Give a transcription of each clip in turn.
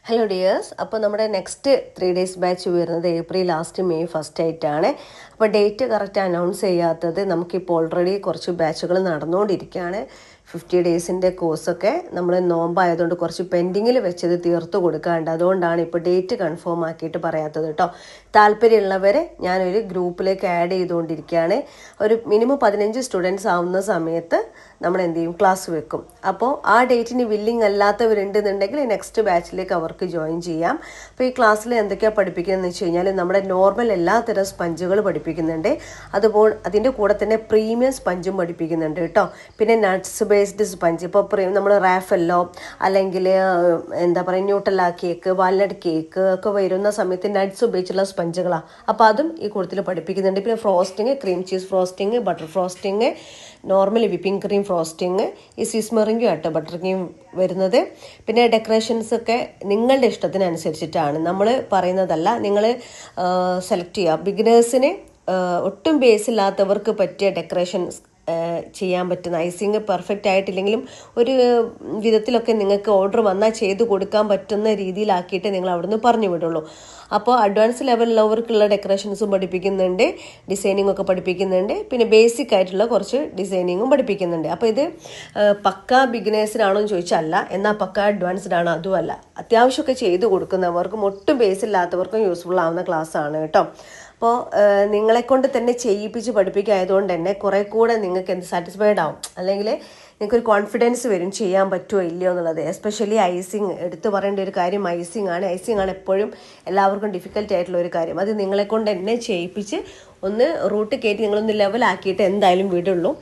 Hello dears, അപ്പോൾ നമ്മുടെ next 3 days batch വരുന്നത് ഏപ്രിൽ ലാസ്റ്റ് മെയ് ഫസ്റ്റ് ആയിട്ടാണ്. അപ്പോൾ ഡേറ്റ് കറക്റ്റ് അനൗൺസ് ചെയ്യാത്തത് നമുക്കിപ്പോൾ ഓൾറെഡി കുറച്ച് ബാച്ചുകൾ നടന്നുകൊണ്ടിരിക്കുകയാണ്. 50 days കോഴ്സൊക്കെ നമ്മൾ നോമ്പായതുകൊണ്ട് കുറച്ച് പെൻഡിങ്ങിൽ വെച്ചത് തീർത്ത് കൊടുക്കാറുണ്ട്. അതുകൊണ്ടാണ് ഇപ്പോൾ ഡേറ്റ് കൺഫേം ആക്കിയിട്ട് പറയാത്തത് കേട്ടോ. താല്പര്യമുള്ളവരെ ഞാനൊരു ഗ്രൂപ്പിലേക്ക് ആഡ് ചെയ്തുകൊണ്ടിരിക്കുകയാണ്. ഒരു മിനിമം 15 സ്റ്റുഡൻസ് ആവുന്ന സമയത്ത് നമ്മൾ എന്ത് ചെയ്യും, ക്ലാസ് വെക്കും. അപ്പോൾ ആ ഡേറ്റിന് വില്ലിങ് അല്ലാത്തവരുണ്ടെന്നുണ്ടെങ്കിൽ നെക്സ്റ്റ് ബാച്ചിലേക്ക് അവർക്ക് ജോയിൻ ചെയ്യാം. അപ്പോൾ ഈ ക്ലാസ്സിൽ എന്തൊക്കെയാണ് പഠിപ്പിക്കുന്നതെന്ന് വെച്ച് കഴിഞ്ഞാൽ നമ്മുടെ നോർമൽ എല്ലാത്തരം സ്പഞ്ചുകൾ പഠിപ്പിക്കുന്നുണ്ട്. അതുപോലെ അതിൻ്റെ കൂടെ തന്നെ പ്രീമിയം സ്പഞ്ചും പഠിപ്പിക്കുന്നുണ്ട് കേട്ടോ. പിന്നെ നട്ട്സ് ബേസ്ഡ് സ്പഞ്ച്, ഇപ്പോൾ നമ്മൾ റാഫല്ലോ അല്ലെങ്കിൽ എന്താ പറയുക ന്യൂട്ടല്ല കേക്ക്, വാൽനട്ട് കേക്ക് ഒക്കെ വരുന്ന സമയത്ത് നട്ട്സ് ഉപയോഗിച്ചുള്ള സ്പഞ്ചുകളാണ്. അപ്പോൾ അതും ഈ കൂട്ടത്തിൽ പഠിപ്പിക്കുന്നുണ്ട്. പിന്നെ frosting, cream cheese frosting, butter frosting, normal whipping cream frosting, ഈ സ്വിസ് മെറിംഗും ആട്ടോ ബട്ടർ ക്രീം വരുന്നത്. പിന്നെ ഡെക്കറേഷൻസ് ഒക്കെ നിങ്ങളുടെ ഇഷ്ടത്തിനനുസരിച്ചിട്ടാണ്, നമ്മൾ പറയുന്നതല്ല, നിങ്ങൾ സെലക്ട് ചെയ്യുക. ബിഗിനേഴ്സിന് ഒട്ടും ബേസ് ഇല്ലാത്തവർക്ക് പറ്റിയ ഡെക്കറേഷൻസ് ചെയ്യാൻ പറ്റുന്ന, ഐസിങ് പെർഫെക്റ്റ് ആയിട്ടില്ലെങ്കിലും ഒരു വിധത്തിലൊക്കെ നിങ്ങൾക്ക് ഓർഡർ വന്നാൽ ചെയ്ത് കൊടുക്കാൻ പറ്റുന്ന രീതിയിലാക്കിയിട്ട് നിങ്ങൾ അവിടുന്ന് പറഞ്ഞു വിടുള്ളൂ. അപ്പോൾ അഡ്വാൻസ് ലെവലിലുള്ളവർക്കുള്ള ഡെക്കറേഷൻസും പഠിപ്പിക്കുന്നുണ്ട്, ഡിസൈനിങ് ഒക്കെ പഠിപ്പിക്കുന്നുണ്ട്. പിന്നെ ബേസിക് ആയിട്ടുള്ള കുറച്ച് ഡിസൈനിങ്ങും പഠിപ്പിക്കുന്നുണ്ട്. അപ്പോൾ ഇത് പക്ക ബിഗിനേഴ്സിനാണോ എന്ന് ചോദിച്ചല്ല, എന്നാൽ പക്ക അഡ്വാൻസ്ഡ് ആണോ അതുമല്ല. അത്യാവശ്യമൊക്കെ ചെയ്ത് കൊടുക്കുന്നവർക്കും ഒട്ടും ബേസ് ഇല്ലാത്തവർക്കും യൂസ്ഫുൾ ആവുന്ന ക്ലാസ്സാണ് കേട്ടോ. അപ്പോൾ നിങ്ങളെക്കൊണ്ട് തന്നെ ചെയ്യിപ്പിച്ച് പഠിപ്പിക്കായതുകൊണ്ട് തന്നെ കുറേ കൂടെ നിങ്ങൾക്ക് എന്ത് സാറ്റിസ്ഫൈഡ് ആവും, അല്ലെങ്കിൽ നിങ്ങൾക്കൊരു കോൺഫിഡൻസ് വരും ചെയ്യാൻ പറ്റുമോ ഇല്ലയോ എന്നുള്ളത്. എസ്പെഷ്യലി ഐസിങ്, എടുത്തു പറയേണ്ട ഒരു കാര്യം ഐസിങ് ആണ് എപ്പോഴും എല്ലാവർക്കും ഡിഫിക്കൽട്ട് ആയിട്ടുള്ള ഒരു കാര്യം. അത് നിങ്ങളെക്കൊണ്ട് തന്നെ ചെയ്യിപ്പിച്ച് ഒന്ന് റൂട്ട് കയറ്റി നിങ്ങളൊന്ന് ലെവലാക്കിയിട്ട് എന്തായാലും വിടുള്ളൂ.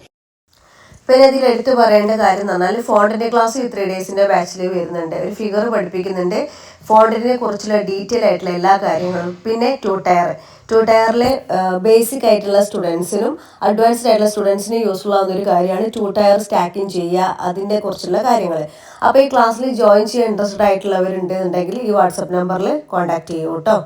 പിന്നെ ഇതിൽ എടുത്തു പറയേണ്ട കാര്യം എന്ന് പറഞ്ഞാൽ ഫോണ്ടിൻ്റെ ക്ലാസ് ഈ 3 days ബാച്ചിൽ വരുന്നുണ്ട്. ഒരു ഫിഗർ പഠിപ്പിക്കുന്നുണ്ട്, ഫോണ്ടിനെ കുറിച്ചുള്ള ഡീറ്റെയിൽ ആയിട്ടുള്ള എല്ലാ കാര്യങ്ങളും. പിന്നെ 2 ടയറിൽ ബേസിക് ആയിട്ടുള്ള സ്റ്റുഡൻസിനും അഡ്വാൻസ്ഡ് ആയിട്ടുള്ള സ്റ്റുഡൻസിനും യൂസ്ഫുൾ ആവുന്ന ഒരു കാര്യമാണ് 2 ടയർ സ്റ്റാക്കിങ് ചെയ്യുക, അതിൻ്റെ കുറിച്ചുള്ള കാര്യങ്ങൾ. അപ്പോൾ ഈ ക്ലാസ്സിൽ ജോയിൻ ചെയ്യാൻ ഇൻട്രസ്റ്റഡ് ആയിട്ടുള്ളവരുണ്ടെന്നുണ്ടെങ്കിൽ ഈ വാട്സപ്പ് നമ്പറിൽ കോൺടാക്ട് ചെയ്യൂ കേട്ടോ.